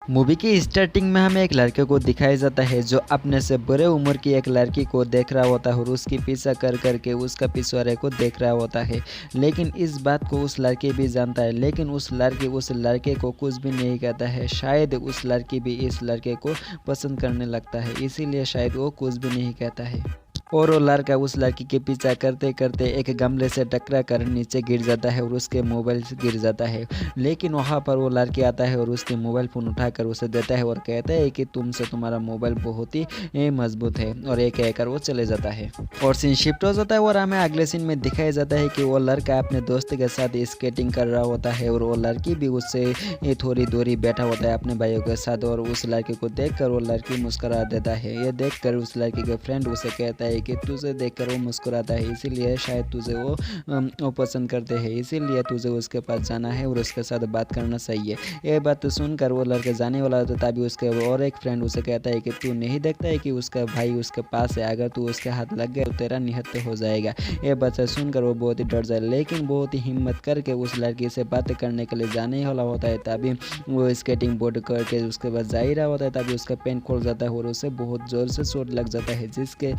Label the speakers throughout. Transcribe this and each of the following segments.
Speaker 1: Movie की starting में हमें एक लड़के को दिखाया जाता है जो अपने से बड़े उम्र की एक लड़की को देख रहा होता है और उसकी पीछा कर करके उसका पिछवाड़े को देख रहा होता है। लेकिन इस बात को उस लड़के भी जानता है, लेकिन उस लड़के को कुछ भी नहीं कहता है। शायद उस लड़की भी इस लड़के को पसंद करने लगता है, इसीलिए शायद वो कुछ भी नहीं कहता है। और वो लड़का उस लड़की के पीछा करते करते एक गमले से टकरा कर नीचे गिर जाता है और उसके मोबाइल से गिर जाता है। लेकिन वहाँ पर वो लड़की आता है और उसके मोबाइल फ़ोन उठाकर उसे देता है और कहता है कि तुमसे तुम्हारा मोबाइल बहुत ही मजबूत है, और एक कहकर वो चले जाता है। और सीन शिफ्ट हो जाता है और हमें अगले सीन में दिखाया जाता है कि वो लड़का अपने दोस्त के साथ स्केटिंग कर रहा होता है और वो लड़की भी उससे थोड़ी दूरी बैठा होता है अपने भाइयों के साथ। और उस लड़के को देखकर वो लड़की मुस्कुरा देता है। ये देखकर उस लड़की के फ्रेंड उसे कहता है कि तुझे देखकर वो मुस्कुराता है, इसीलिए शायद तुझे वो पसंद करते हैं, इसीलिए तुझे उसके पास जाना है और उसके साथ बात करना चाहिए। ये बात सुनकर वो लड़का जाने वाला होता है, तभी उसके और एक फ्रेंड उसे कहता है कि तू नहीं देखता है कि उसका भाई उसके पास है, अगर तू उसके हाथ लग गया तो तेरा निहत्थे हो जाएगा। ये बात सुनकर वो बहुत ही डर जाए, लेकिन बहुत ही हिम्मत करके उस लड़की से बात करने के लिए जाने वाला होता है। तभी वो स्केटिंग बोर्ड करके उसके पास जा ही रहा होता है, तभी उसका पेन खोल जाता है और उसे बहुत ज़ोर से चोट लग जाता है, जिसके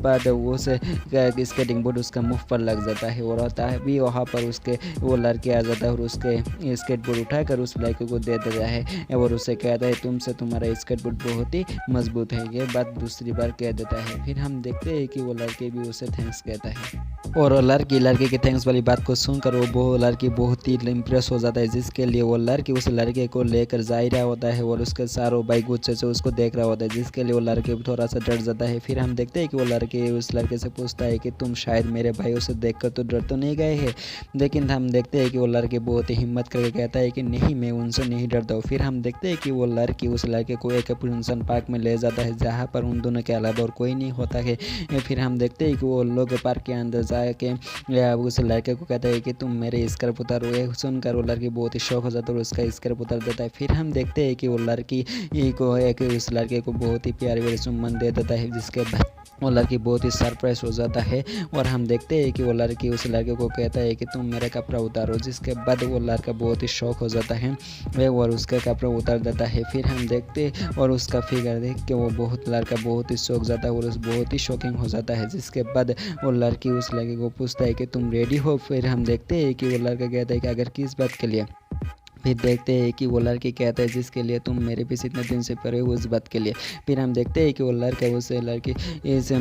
Speaker 1: बाद वो से स्केटिंग बोर्ड उसका मुंह पर लग जाता है। और तभी वहाँ पर उसके वो लड़के आ जाता है और उसके स्केट बोर्ड उठाकर उस लड़के को दे देता है और उसे कहता है तुमसे तुम्हारा स्केट बोर्ड बहुत ही मजबूत है। ये बात दूसरी बार कह देता है। फिर हम देखते हैं कि वो लड़के भी उसे थैंक्स कहता है और लड़के की थैंक्स वाली बात को सुनकर वो लड़की बहुत ही इम्प्रेस हो जाता है, जिसके लिए वो लड़की उस लड़के को लेकर जा ही रहा होता है और उसके सारों भाई गुस्से से उसको देख रहा होता है, जिसके लिए वो लड़के थोड़ा सा डर जाता है। फिर हम देखते हैं कि वो लड़के उस लड़के से पूछता है कि तुम शायद मेरे भाइयों से देखकर तो डर तो नहीं गए हैं। लेकिन हम देखते हैं कि वो लड़के बहुत ही हिम्मत करके कहता है कि नहीं, मैं उनसे नहीं डरता हूँ। फिर हम देखते हैं कि वो लड़की उस लड़के को एक प्रिंसन पार्क में ले जाता है, जहाँ पर उन दोनों के अलावा और कोई नहीं होता है। फिर हम देखते हैं कि वो लोग पार्क के अंदर जाके उस लड़के को कहता है कि तुम मेरे स्कर्फ उतारो। ये सुनकर वो लड़की बहुत ही शौक हो जाता है और उसका स्कर्फ उतार देता है। फिर हम देखते हैं कि वो लड़की को उस लड़के को बहुत ही प्यारे प्यारे चुम्बन दे देता है, जिसके बाद वो लड़की बहुत ही सरप्राइज हो जाता है। और हम देखते हैं कि वो लड़की उस लड़के को कहता है कि तुम मेरा कपड़ा उतारो, जिसके बाद वो लड़का बहुत ही शौक हो जाता है और उसका कपड़ा उतार देता है। फिर हम देखते और उसका फिगर देख के वो लड़का बहुत ही शौक जाता है और उस बहुत ही शॉकिंग हो जाता है, जिसके बाद वो लड़की उस लड़के को पूछता है कि तुम रेडी हो। फिर हम देखते हैं कि वो लड़का कहता है कि अगर किस बात के लिए। फिर देखते हैं कि वो लड़की कहता है जिसके लिए तुम मेरे पीछे इतने दिन से पड़े हो, उस बात के लिए। फिर हम देखते हैं कि वो लड़का उसे लड़की इस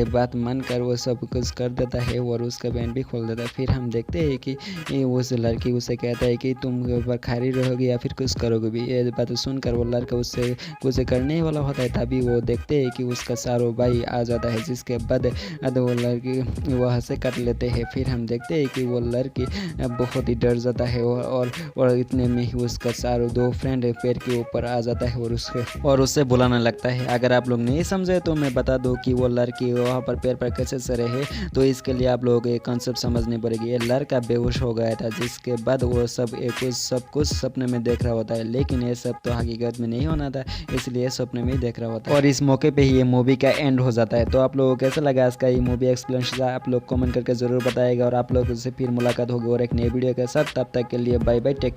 Speaker 1: बात मानकर वो सब कुछ कर देता है और उसका बैंड भी खोल देता है। फिर हम देखते हैं कि उस लड़की उसे कहता है कि तुम ऊपर खारी रहोगे या फिर कुछ करोगे भी। ये बात सुनकर वो लड़का उससे कुछ करने वाला होता है, तभी वो देखते हैं कि उसका सारो भाई आ जाता है, जिसके बाद वो लड़की वहाँ से काट लेते हैं। फिर हम देखते हैं कि वो लड़की बहुत ही डर जाता है और इतने में ही उसका सारों दो फ्रेंड पेड़ के ऊपर आ जाता है और उससे बुलाने लगता है। अगर आप लोग नहीं समझे तो मैं बता दूं कि वो लड़की वहाँ पर पेड़ पर कैसे से रहे, तो इसके लिए आप लोगों को एक कॉन्सेप्ट समझनी पड़ेगी। ये लड़का बेहोश हो गया था, जिसके बाद वो सब कुछ सपने में देख रहा होता है, लेकिन ये सब तो हकीकत में नहीं होना था, इसलिए सपने में ही देख रहा होता है। और इस मौके पे ही ये मूवी का एंड हो जाता है। तो आप लोगों को कैसा लगा इसका ये मूवी एक्सप्लेनेशन, आप लोग कमेंट करके जरूर बताएगा और आप लोगों से फिर मुलाकात होगी और एक नई वीडियो के साथ। तब तक के लिए बाय बाय, टेक।